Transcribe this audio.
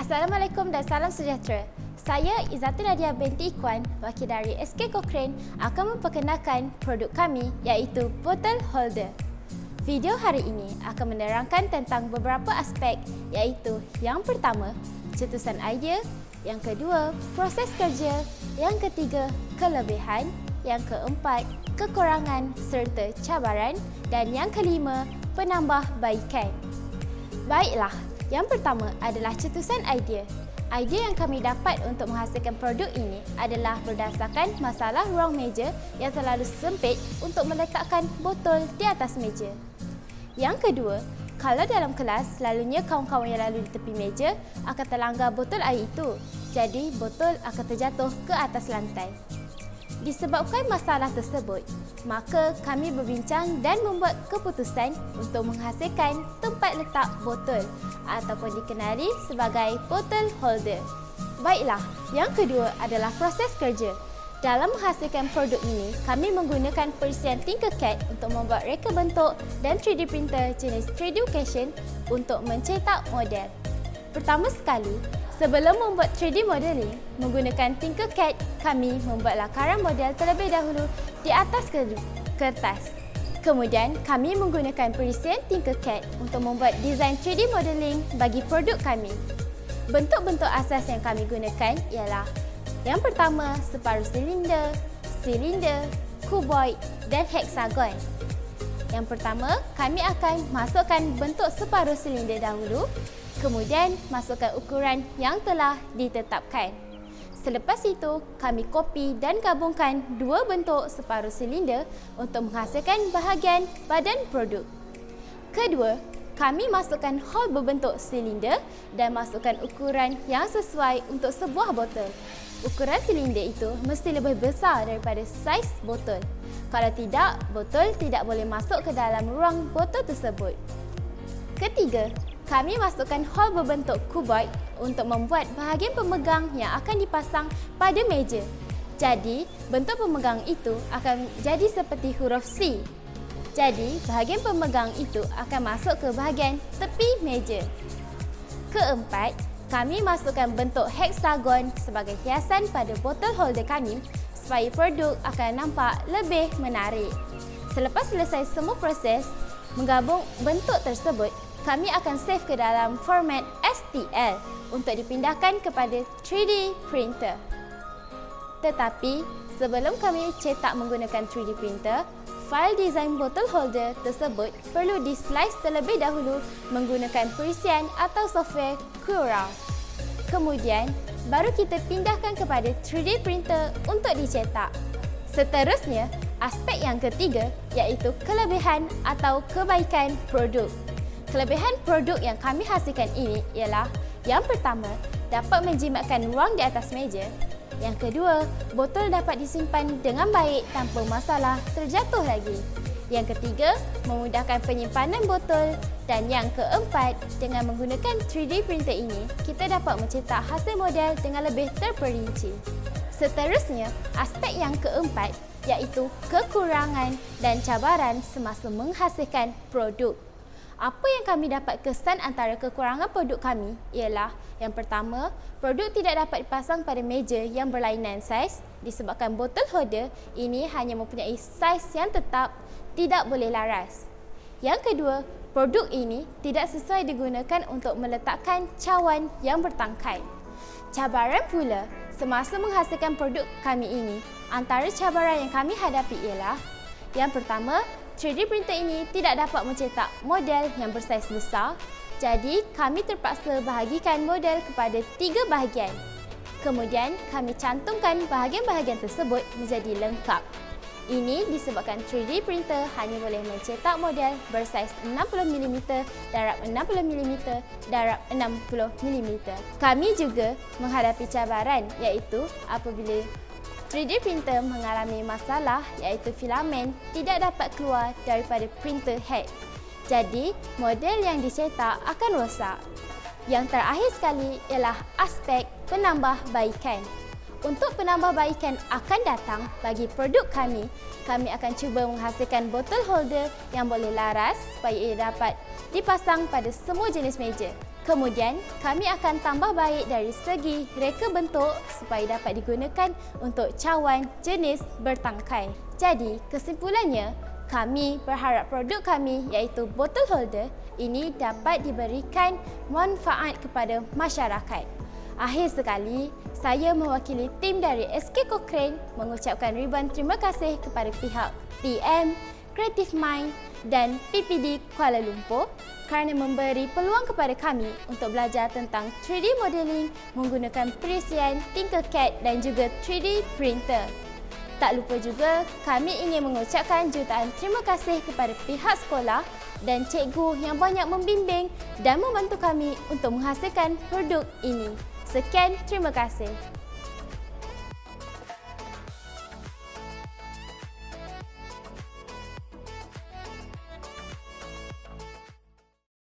Assalamualaikum dan salam sejahtera. Saya Izzati Nadia binti Ikhwan, wakil dari SK Cochrane akan memperkenalkan produk kami iaitu bottle holder. Video hari ini akan menerangkan tentang beberapa aspek iaitu yang pertama, cetusan idea, yang kedua, proses kerja, yang ketiga, kelebihan, yang keempat, kekurangan serta cabaran dan yang kelima, penambahbaikan. Baiklah, yang pertama adalah cetusan idea. Idea yang kami dapat untuk menghasilkan produk ini adalah berdasarkan masalah ruang meja yang terlalu sempit untuk meletakkan botol di atas meja. Yang kedua, kalau dalam kelas, selalunya kawan-kawan yang lalu di tepi meja akan terlanggar botol air itu. Jadi, botol akan terjatuh ke atas lantai. Disebabkan masalah tersebut, maka kami berbincang dan membuat keputusan untuk menghasilkan tempat letak botol ataupun dikenali sebagai bottle holder. Baiklah, yang kedua adalah proses kerja. Dalam menghasilkan produk ini, kami menggunakan perisian Tinkercad untuk membuat reka bentuk dan 3D printer jenis 3D Occasion untuk mencetak model. Pertama sekali, sebelum membuat 3D modeling menggunakan Tinkercad, kami membuat lakaran model terlebih dahulu di atas kertas. Kemudian, kami menggunakan perisian Tinkercad untuk membuat desain 3D modeling bagi produk kami. Bentuk-bentuk asas yang kami gunakan ialah yang pertama, separuh silinder, kuboid dan heksagon. Yang pertama, kami akan masukkan bentuk separuh silinder dahulu, kemudian masukkan ukuran yang telah ditetapkan. Selepas itu, kami kopi dan gabungkan dua bentuk separuh silinder untuk menghasilkan bahagian badan produk. Kedua, kami masukkan hole berbentuk silinder dan masukkan ukuran yang sesuai untuk sebuah botol. Ukuran silinder itu mesti lebih besar daripada saiz botol. Kalau tidak, botol tidak boleh masuk ke dalam ruang botol tersebut. Ketiga, kami masukkan hole berbentuk kuboid untuk membuat bahagian pemegang yang akan dipasang pada meja. Jadi, bentuk pemegang itu akan jadi seperti huruf C. Jadi, bahagian pemegang itu akan masuk ke bahagian tepi meja. Keempat, kami masukkan bentuk heksagon sebagai hiasan pada botol holder kami supaya produk akan nampak lebih menarik. Selepas selesai semua proses menggabung bentuk tersebut, kami akan save ke dalam format STL untuk dipindahkan kepada 3D printer. Tetapi, sebelum kami cetak menggunakan 3D printer, fail desain bottle holder tersebut perlu di-slice terlebih dahulu menggunakan perisian atau software Corel. Kemudian, baru kita pindahkan kepada 3D printer untuk dicetak. Seterusnya, aspek yang ketiga iaitu kelebihan atau kebaikan produk. Kelebihan produk yang kami hasilkan ini ialah yang pertama, dapat menjimatkan ruang di atas meja. Yang kedua, botol dapat disimpan dengan baik tanpa masalah terjatuh lagi. Yang ketiga, memudahkan penyimpanan botol. Dan yang keempat, dengan menggunakan 3D printer ini, kita dapat mencetak hasil model dengan lebih terperinci. Seterusnya, aspek yang keempat iaitu kekurangan dan cabaran semasa menghasilkan produk. Apa yang kami dapat kesan antara kekurangan produk kami ialah yang pertama, produk tidak dapat dipasang pada meja yang berlainan saiz disebabkan botol holder ini hanya mempunyai saiz yang tetap, tidak boleh laras. Yang kedua, produk ini tidak sesuai digunakan untuk meletakkan cawan yang bertangkai. Cabaran pula, semasa menghasilkan produk kami ini, antara cabaran yang kami hadapi ialah yang pertama, 3D printer ini tidak dapat mencetak model yang bersaiz besar, jadi kami terpaksa bahagikan model kepada 3 bahagian. Kemudian, kami cantumkan bahagian-bahagian tersebut menjadi lengkap. Ini disebabkan 3D printer hanya boleh mencetak model bersaiz 60mm darab 60mm darab 60mm. Kami juga menghadapi cabaran iaitu apabila 3D printer mengalami masalah iaitu filamen tidak dapat keluar daripada printer head. Jadi, model yang dicetak akan rosak. Yang terakhir sekali ialah aspek penambahbaikan. Untuk penambahbaikan akan datang bagi produk kami akan cuba menghasilkan bottle holder yang boleh laras supaya ia dapat dipasang pada semua jenis meja. Kemudian, kami akan tambah baik dari segi reka bentuk supaya dapat digunakan untuk cawan jenis bertangkai. Jadi, kesimpulannya, kami berharap produk kami iaitu bottle holder ini dapat diberikan manfaat kepada masyarakat. Akhir sekali, saya mewakili tim dari SK Cochrane mengucapkan ribuan terima kasih kepada pihak PM, Creative Mind dan PPD Kuala Lumpur kerana memberi peluang kepada kami untuk belajar tentang 3D modeling menggunakan perisian Tinkercad dan juga 3D printer. Tak lupa juga, kami ingin mengucapkan jutaan terima kasih kepada pihak sekolah dan cikgu yang banyak membimbing dan membantu kami untuk menghasilkan produk ini. Sekian, terima kasih.